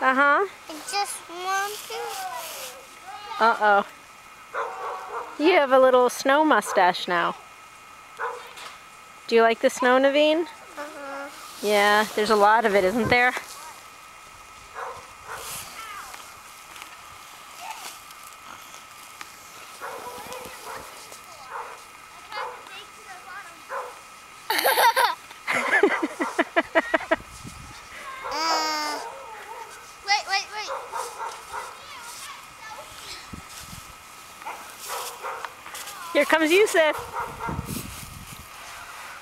Uh-huh. I just want to. Uh-oh. You have a little snow mustache now. Do you like the snow, Naveen? Uh-huh. Yeah, there's a lot of it, isn't there? Wait. Here comes Yusuf.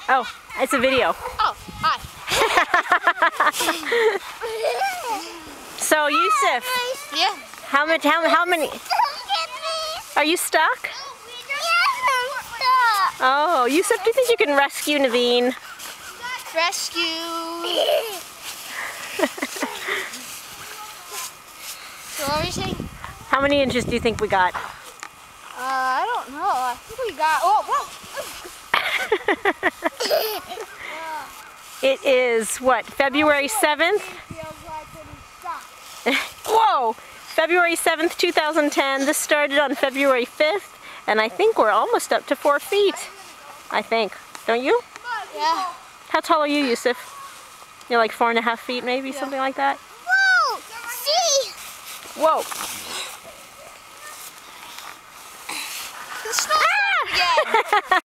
Oh, it's a video. Oh, hi. So Yusuf, Yeah. how many? Are you stuck? Oh, Yusuf, do you think you can rescue Naveen? Rescue. So what are you saying? How many inches do you think we got? I don't know. I think we got. Oh, whoa. It is what, February 7th? Whoa! February 7th, 2010. This started on February 5th, and I think we're almost up to 4 feet. I think. Don't you? Yeah. How tall are you, Yusuf? You're like 4.5 feet, maybe, something like that? Whoa! See? Whoa! The snow's again.